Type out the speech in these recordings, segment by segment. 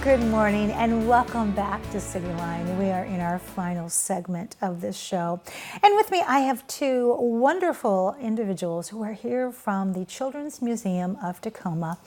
Good morning and welcome back to CityLine. We are in our final segment of this show. And with me, I have two wonderful individuals who are here from the Children's Museum of Tacoma.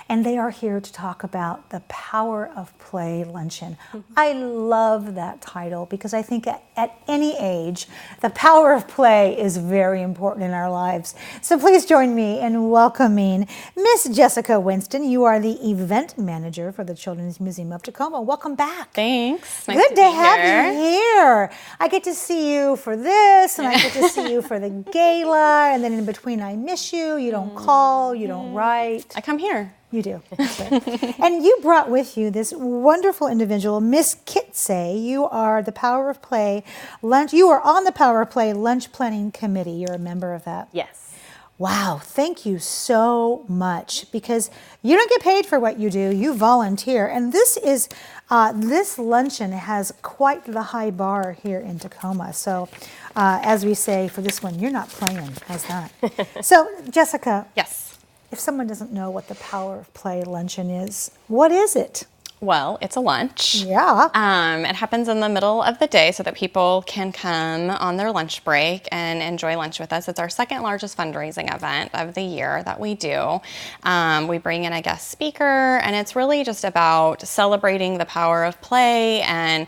And they are here to talk about the Power of Play Luncheon. I love that title because I think at any age, the power of play is very important in our lives. So please join me in welcoming Miss Jessica Winston. You are the event manager for the Children's Museum of Tacoma. Welcome back. Thanks. Nice Good to have you here. I get to see you for this, and I get to see you for the gala, and then in between I miss you. You don't call, you don't write. I come here. You do. That's right. And you brought with you this wonderful individual, Miss Kat Say. You are the Power of Play lunch. You are on the Power of Play lunch planning committee. You're a member of that. Yes. Wow, thank you so much, because you don't get paid for what you do, you volunteer. And this luncheon has quite the high bar here in Tacoma. So as we say for this one, you're not playing, how's that? So Jessica. Yes. If someone doesn't know what the Power of Play luncheon is, what is it? Well, it's a lunch. Yeah. It happens in the middle of the day so that people can come on their lunch break and enjoy lunch with us. It's our second largest fundraising event of the year that we do. We bring in a guest speaker, and it's really just about celebrating the power of play and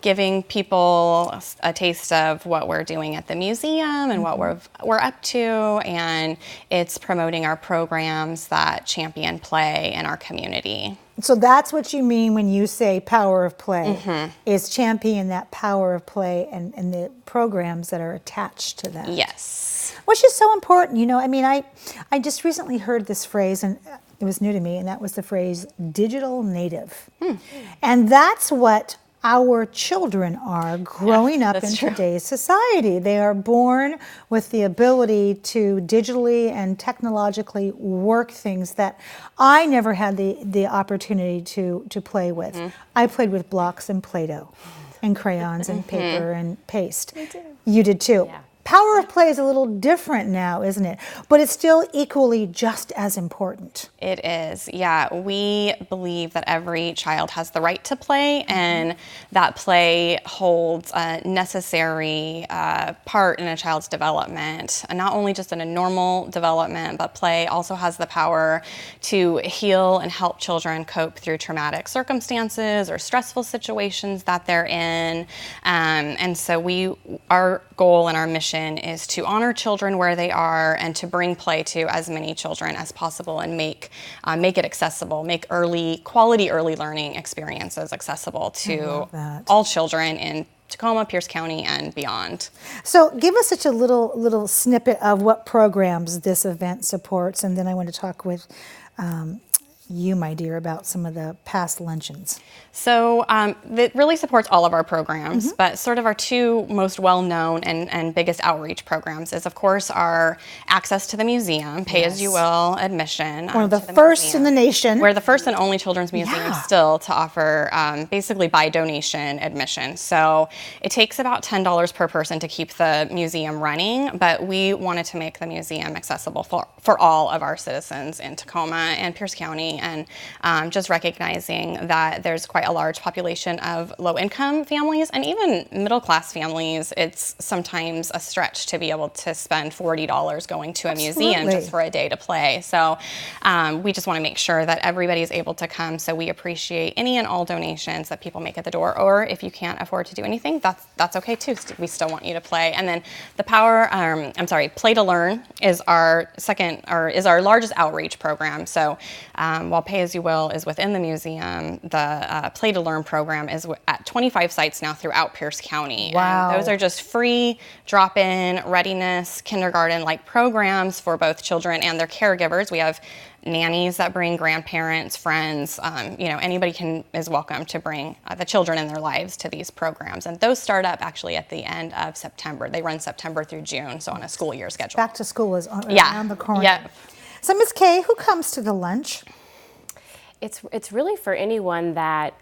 giving people a taste of what we're doing at the museum and what we're up to. And it's promoting our programs that champion play in our community. So that's what you mean when you say power of play, is champion that power of play and the programs that are attached to that. Yes. Which is so important. You know, I mean, I just recently heard this phrase, and it was new to me, and that was the phrase digital native. And that's what our children are growing up in today's society. They are born with the ability to digitally and technologically work things that I never had the opportunity to play with. I played with blocks and Play-Doh and crayons and paper and paste. I did. You did too. Yeah. Power of play is a little different now, isn't it? But it's still equally just as important. It is, yeah. We believe that every child has the right to play, and that play holds a necessary part in a child's development, and not only just in a normal development, but play also has the power to heal and help children cope through traumatic circumstances or stressful situations that they're in. And so our goal and our mission is to honor children where they are and to bring play to as many children as possible and make it accessible, make quality early learning experiences accessible to all children in Tacoma, Pierce County, and beyond. So give us such a little snippet of what programs this event supports, and then I want to talk with you, my dear, about some of the past luncheons. So it really supports all of our programs, but sort of our two most well-known and biggest outreach programs is, of course, our access to the museum, pay-as-you-will admission. One of the first in the nation. We're the first and only children's museum still to offer basically by donation admission. So it takes about $10 per person to keep the museum running, but we wanted to make the museum accessible for all of our citizens in Tacoma and Pierce County, and just recognizing that there's quite a large population of low-income families and even middle-class families. It's sometimes a stretch to be able to spend $40 going to a museum just for a day to play. So we just want to make sure that everybody is able to come. So we appreciate any and all donations that people make at the door. Or if you can't afford to do anything, that's okay too. We still want you to play. And then the Play to Learn is our largest outreach program. So while Pay As You Will is within the museum, the Play to Learn program is at 25 sites now throughout Pierce County. Wow. And those are just free drop-in readiness kindergarten-like programs for both children and their caregivers. We have nannies that bring grandparents, friends, anybody is welcome to bring the children in their lives to these programs. And those start up actually at the end of September. They run September through June, so on a school year schedule. Back to school is around the corner. Yeah. So Ms. Kay, who comes to the lunch? It's really for anyone that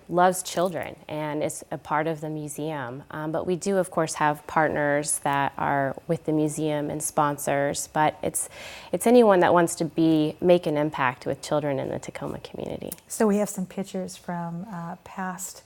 loves children and is a part of the museum. But we do, of course, have partners that are with the museum and sponsors. But it's anyone that wants to make an impact with children in the Tacoma community. So we have some pictures from past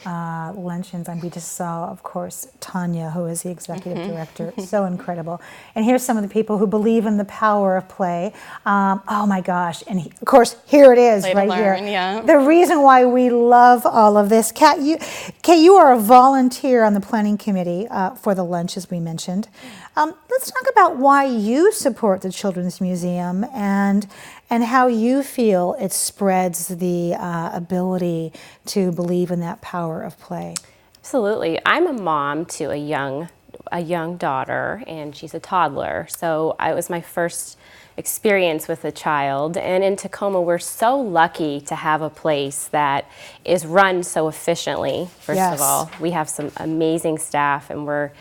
luncheons, and we just saw, of course, Tanya, who is the executive director. So incredible. And here's some of the people who believe in the power of play. Oh my gosh! And of course, here it is, Play to right learn, here. yeah. The reason why we love all of this, Kat, you are a volunteer on the planning committee for the lunch, as we mentioned. Let's talk about why you support the Children's Museum and how you feel it spreads the ability to believe in that power of play. Absolutely. I'm a mom to a young daughter, and she's a toddler. So it was my first experience with a child. And in Tacoma, we're so lucky to have a place that is run so efficiently. First of all, we have some amazing staff, and we're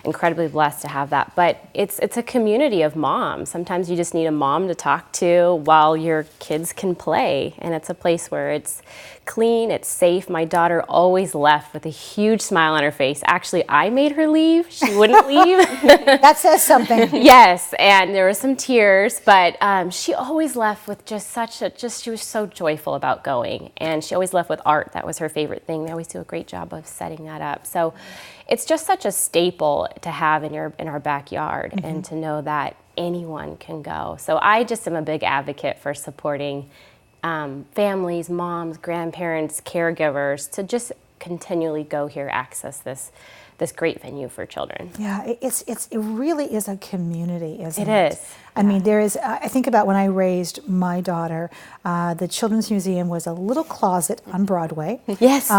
incredibly blessed to have that. But it's a community of moms. Sometimes you just need a mom to talk to while your kids can play. And it's a place where it's clean, it's safe. My daughter always left with a huge smile on her face. Actually, I made her leave. She wouldn't leave. That says something. Yes, and there were some tears, but she always left with she was so joyful about going. And she always left with art. That was her favorite thing. They always do a great job of setting that up. So it's just such a staple to have in our backyard, and to know that anyone can go. So I just am a big advocate for supporting families, moms, grandparents, caregivers to just continually go here, access this great venue for children. Yeah, it really is a community, isn't it? It is. I mean, there is. I think about when I raised my daughter. The Children's Museum was a little closet on Broadway. Yes.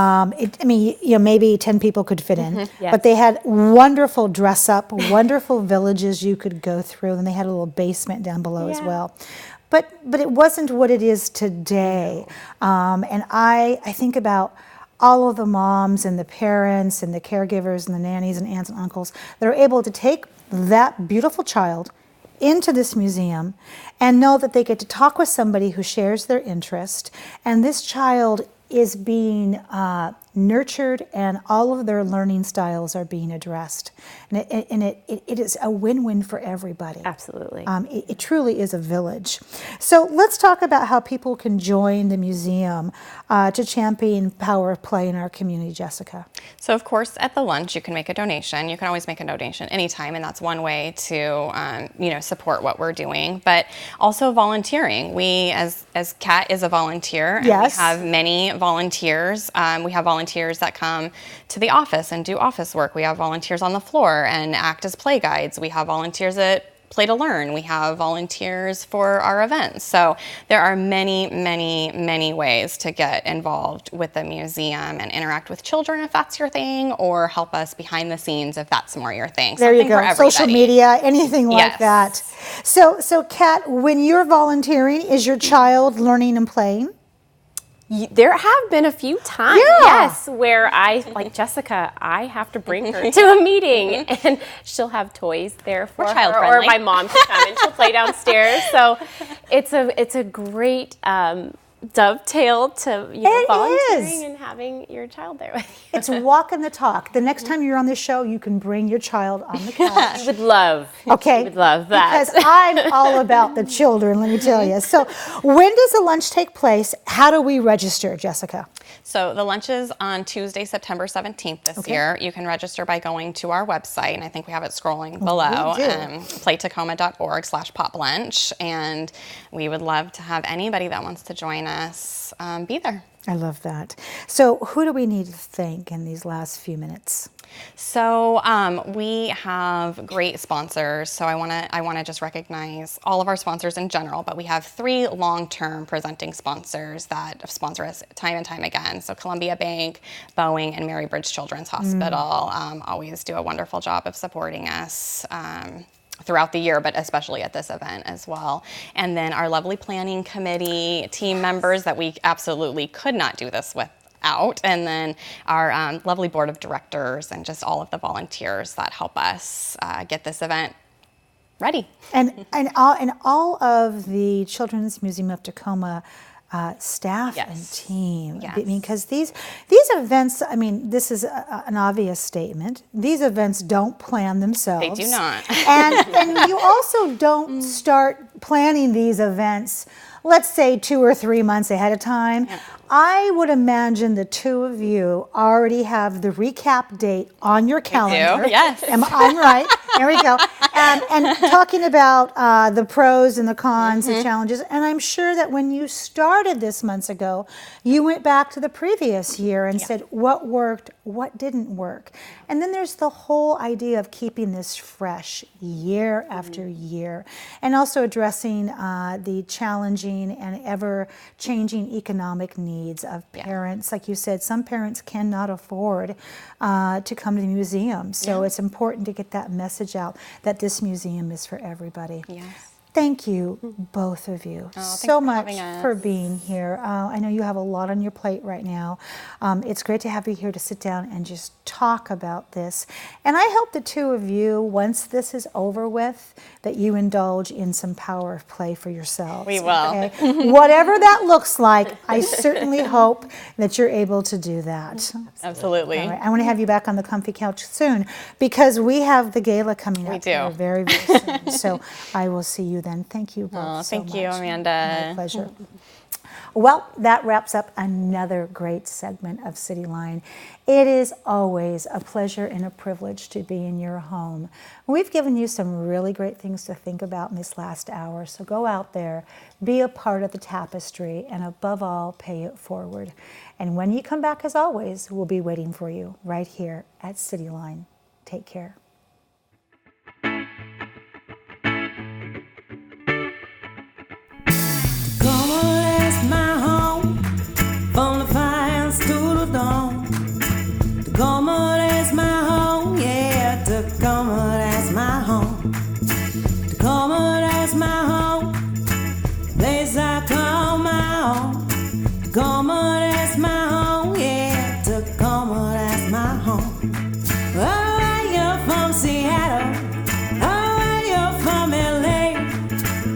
Maybe 10 people could fit in, Yes. but they had wonderful dress up, wonderful villages you could go through, and they had a little basement down below as well. But it wasn't what it is today. And I think about all of the moms and the parents and the caregivers and the nannies and aunts and uncles that are able to take that beautiful child into this museum and know that they get to talk with somebody who shares their interest, and this child is being nurtured, and all of their learning styles are being addressed. And it is a win-win for everybody. Absolutely. It truly is a village. So let's talk about how people can join the museum to champion power of play in our community, Jessica. So of course, at the lunch, you can make a donation. You can always make a donation anytime, and that's one way to support what we're doing. But also volunteering. We, as Kat is a volunteer, and yes. we have many volunteers. We have volunteers that come to the office and do office work. We have volunteers on the floor and act as play guides. We have volunteers at Play to Learn. We have volunteers for our events. So there are many, many, many ways to get involved with the museum and interact with children if that's your thing, or help us behind the scenes if that's more your thing. There you go. Social media, anything like that. So Kat, when you're volunteering, is your child learning and playing? There have been a few times, yes, where like Jessica, I have to bring her to a meeting, and she'll have toys there for her, or my mom can come and she'll play downstairs. So it's a great dovetail to volunteering and having your child there with you. It's walking the talk. The next time you're on this show, you can bring your child on the couch. You would love. Okay. You would love that. Because I'm all about the children, let me tell you. So when does the lunch take place? How do we register, Jessica? So the lunch is on Tuesday, September 17th this year. You can register by going to our website, and I think we have it scrolling below, playtacoma.org/poplunch. And we would love to have anybody that wants to join us be there. I love that. So who do we need to thank in these last few minutes? So we have great sponsors. So I want to just recognize all of our sponsors in general, but we have 3 long-term presenting sponsors that sponsor us time and time again. So Columbia Bank, Boeing, and Mary Bridge Children's Hospital always do a wonderful job of supporting us throughout the year, but especially at this event as well. And then our lovely planning committee team members that we absolutely could not do this without. And then our lovely board of directors and just all of the volunteers that help us get this event ready. And all of the Children's Museum of Tacoma staff and Yes. team. Yes. I mean, because these events, I mean, this is an obvious statement. These events don't plan themselves. They do not. and you also don't start planning these events, let's say 2 or 3 months ahead of time. Yeah. I would imagine the two of you already have the recap date on your calendar. Yes. I'm right. There we go. And talking about the pros and the cons, the challenges. And I'm sure that when you started this months ago, you went back to the previous year and said what worked, what didn't work. And then there's the whole idea of keeping this fresh year after year, and also addressing the challenging and ever-changing economic needs of parents. Like you said, some parents cannot afford to come to the museum. So it's important to get that message out that this museum is for everybody. Yes. Thank you, both of you, so much for being here. I know you have a lot on your plate right now. It's great to have you here to sit down and just talk about this. And I hope the two of you, once this is over with, that you indulge in some power of play for yourselves. We will. Okay? Whatever that looks like, I certainly hope that you're able to do that. Absolutely. All right. I want to have you back on the comfy couch soon because we have the gala coming up here very, very soon. So I will see you then. Thank you both so much. Thank you, Amanda. My pleasure. Well, that wraps up another great segment of CityLine. It is always a pleasure and a privilege to be in your home. We've given you some really great things to think about in this last hour, so go out there, be a part of the tapestry, and above all, pay it forward. And when you come back, as always, we'll be waiting for you right here at CityLine. Take care. Tacoma, that's my home, yeah, Tacoma, that's my home. Tacoma, that's my home, place I call my own. Tacoma, that's my home, yeah, Tacoma, that's my home. Oh, you're from Seattle, oh, you're from LA,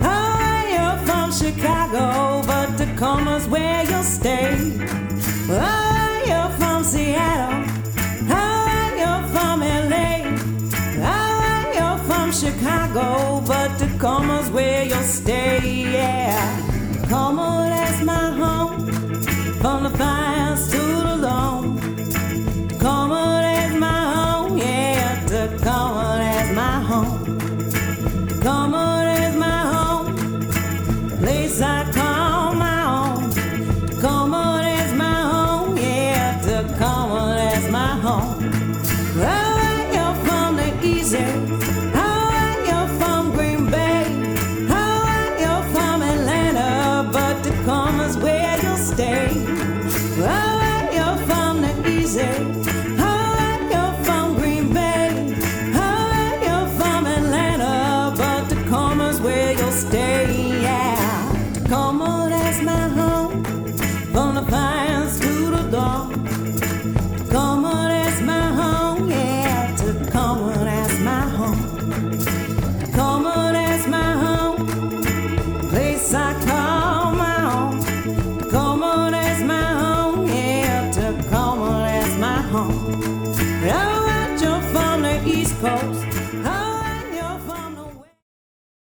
oh, you're from Chicago, but Tacoma's where you'll stay. Oh, you're from Seattle, Chicago, but Tacoma's where you'll stay, yeah. Tacoma, that's my home, from the fires to the loam. Tacoma, that's my home, yeah. Tacoma, that's my home. Tacoma, that's my home, the place I call my own. Tacoma, that's my home, yeah. Tacoma, that's my home. Oh, you're from the easy. Tacoma's where you'll stay. Oh, you're from the easy.